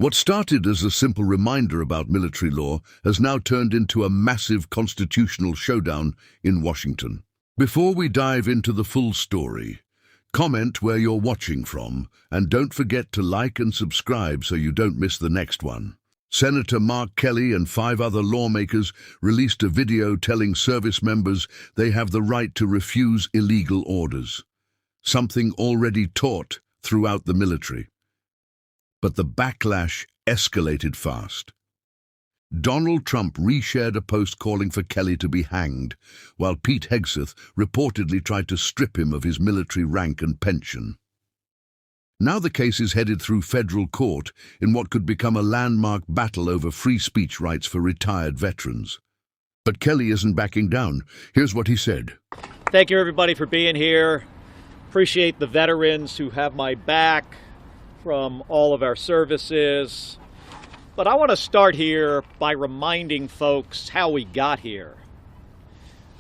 What started as a simple reminder about military law has now turned into a massive constitutional showdown in Washington. Before we dive into the full story, comment where you're watching from, and don't forget to like and subscribe so you don't miss the next one. Senator Mark Kelly and 5 other lawmakers released a video telling service members they have the right to refuse illegal orders, something already taught throughout the military. But the backlash escalated fast. Donald Trump reshared a post calling for Kelly to be hanged, while Pete Hegseth reportedly tried to strip him of his military rank and pension. Now the case is headed through federal court in what could become a landmark battle over free speech rights for retired veterans. But Kelly isn't backing down. Here's what he said. Thank you, everybody, for being here. Appreciate the veterans who have my back from all of our services. But I want to start here by reminding folks how we got here.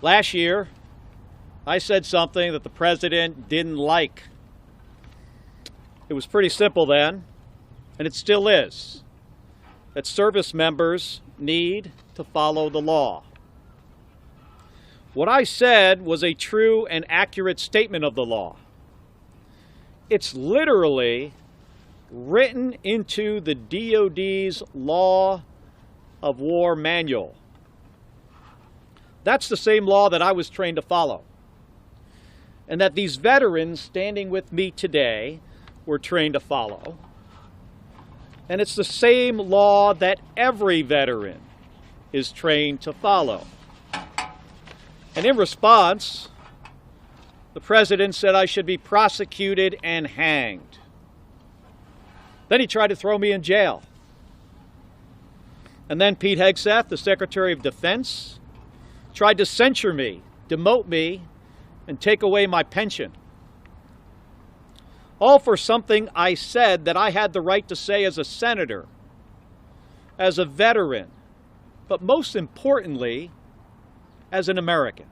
Last year, I said something that the president didn't like. It was pretty simple then, and it still is, that service members need to follow the law. What I said was a true and accurate statement of the law. It's literally written into the DoD's Law of War Manual. That's the same law that I was trained to follow, and that these veterans standing with me today were trained to follow. And it's the same law that every veteran is trained to follow. And in response, the president said I should be prosecuted and hanged. Then he tried to throw me in jail. And then Pete Hegseth, the Secretary of Defense, tried to censure me, demote me, and take away my pension. All for something I said that I had the right to say as a senator, as a veteran, but most importantly, as an American.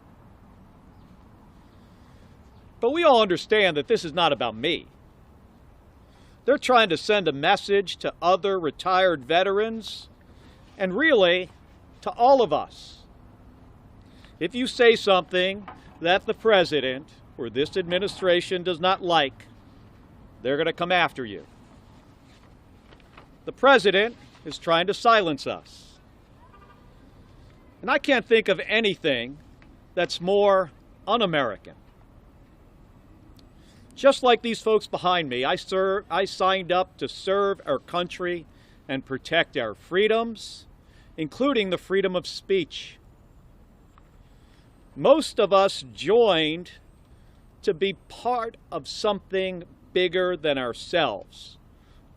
But we all understand that this is not about me. They're trying to send a message to other retired veterans, and really, to all of us. If you say something that the president or this administration does not like, they're going to come after you. The president is trying to silence us. And I can't think of anything that's more un-American. Just like these folks behind me, I signed up to serve our country and protect our freedoms, including the freedom of speech. Most of us joined to be part of something bigger than ourselves,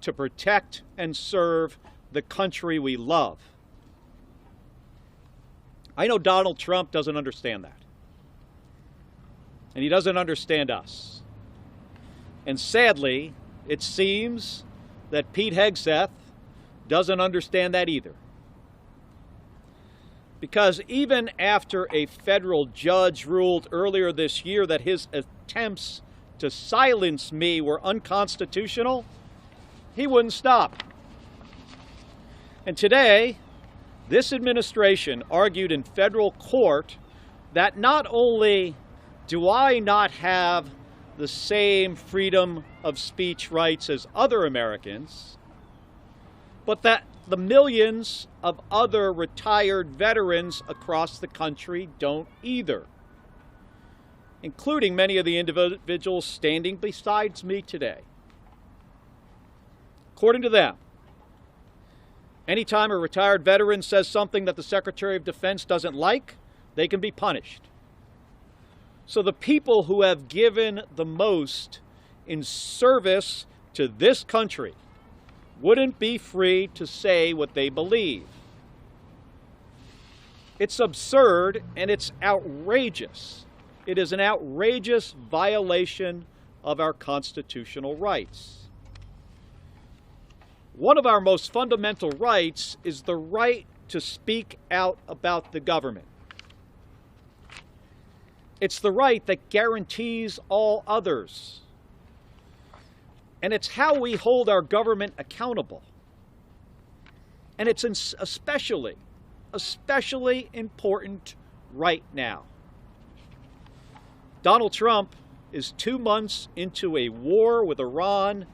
to protect and serve the country we love. I know Donald Trump doesn't understand that. And he doesn't understand us. And sadly, it seems that Pete Hegseth doesn't understand that either. Because even after a federal judge ruled earlier this year that his attempts to silence me were unconstitutional, he wouldn't stop. And today, this administration argued in federal court that not only do I not have the same freedom of speech rights as other Americans, but that the millions of other retired veterans across the country don't either, including many of the individuals standing beside me today. According to them, anytime a retired veteran says something that the Secretary of Defense doesn't like, they can be punished. So the people who have given the most in service to this country wouldn't be free to say what they believe. It's absurd and it's outrageous. It is an outrageous violation of our constitutional rights. One of our most fundamental rights is the right to speak out about the government. It's the right that guarantees all others. And it's how we hold our government accountable. And it's especially important right now. Donald Trump is 2 months into a war with Iran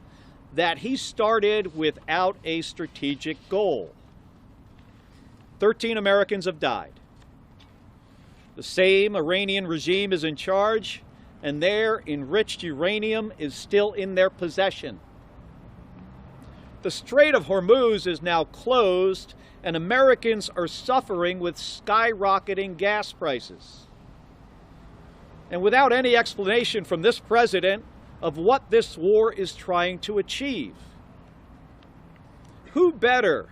that he started without a strategic goal. 13 Americans have died. The same Iranian regime is in charge, and their enriched uranium is still in their possession. The Strait of Hormuz is now closed, and Americans are suffering with skyrocketing gas prices. And without any explanation from this president of what this war is trying to achieve. Who better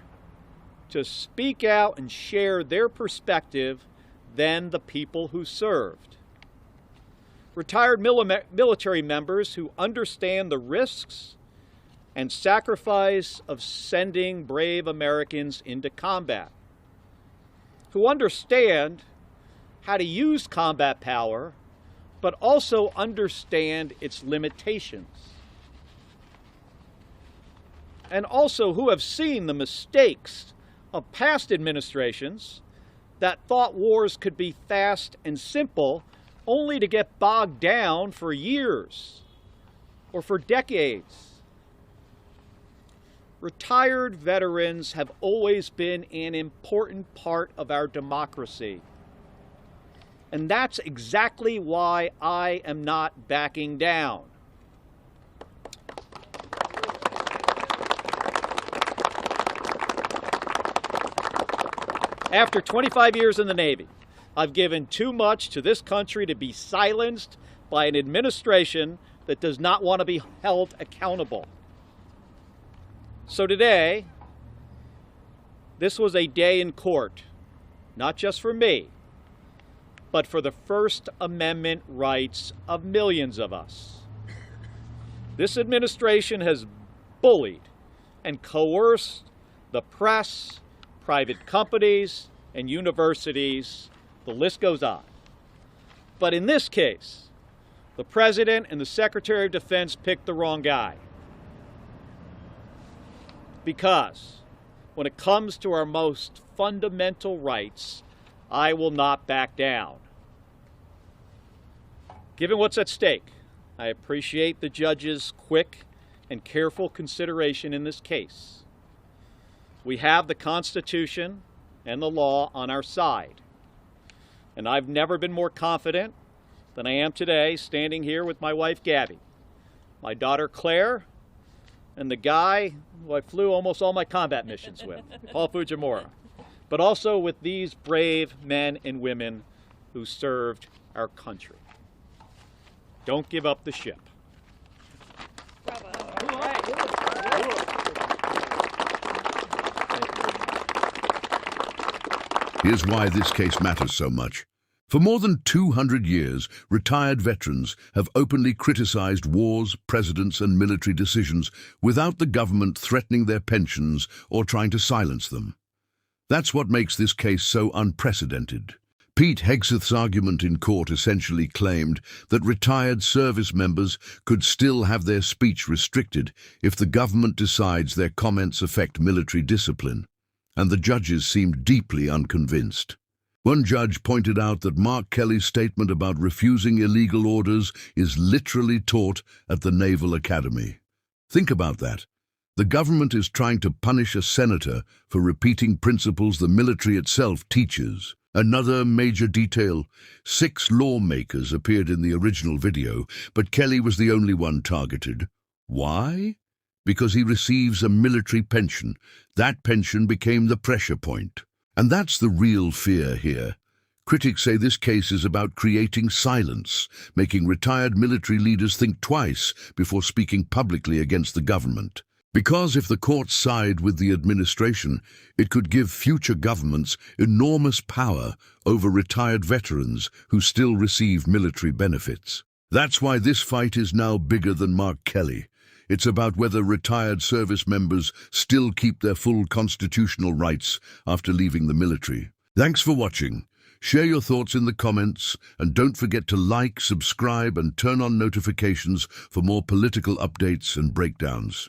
to speak out and share their perspective than the people who served? Retired military members who understand the risks and sacrifice of sending brave Americans into combat, who understand how to use combat power, but also understand its limitations, and also who have seen the mistakes of past administrations that thought wars could be fast and simple, only to get bogged down for years or for decades. Retired veterans have always been an important part of our democracy. And that's exactly why I am not backing down. After 25 years in the Navy, I've given too much to this country to be silenced by an administration that does not want to be held accountable. So today, this was a day in court, not just for me, but for the First Amendment rights of millions of us. This administration has bullied and coerced the press, private companies, and universities. The list goes on. But in this case, the President and the Secretary of Defense picked the wrong guy. Because when it comes to our most fundamental rights, I will not back down. Given what's at stake, I appreciate the judge's quick and careful consideration in this case. We have the Constitution and the law on our side. And I've never been more confident than I am today, standing here with my wife, Gabby, my daughter, Claire, and the guy who I flew almost all my combat missions with, Paul Fujimura, but also with these brave men and women who served our country. Don't give up the ship. Bravo. Here's why this case matters so much. For more than 200 years, retired veterans have openly criticized wars, presidents, and military decisions without the government threatening their pensions or trying to silence them. That's what makes this case so unprecedented. Pete Hegseth's argument in court essentially claimed that retired service members could still have their speech restricted if the government decides their comments affect military discipline, and the judges seemed deeply unconvinced. One judge pointed out that Mark Kelly's statement about refusing illegal orders is literally taught at the Naval Academy. Think about that. The government is trying to punish a senator for repeating principles the military itself teaches. Another major detail: 6 lawmakers appeared in the original video, but Kelly was the only one targeted. Why? Because he receives a military pension. That pension became the pressure point. And that's the real fear here. Critics say this case is about creating silence, making retired military leaders think twice before speaking publicly against the government. Because if the courts side with the administration, it could give future governments enormous power over retired veterans who still receive military benefits. That's why this fight is now bigger than Mark Kelly. It's about whether retired service members still keep their full constitutional rights after leaving the military. Thanks for watching. Share your thoughts in the comments, and don't forget to like, subscribe, and turn on notifications for more political updates and breakdowns.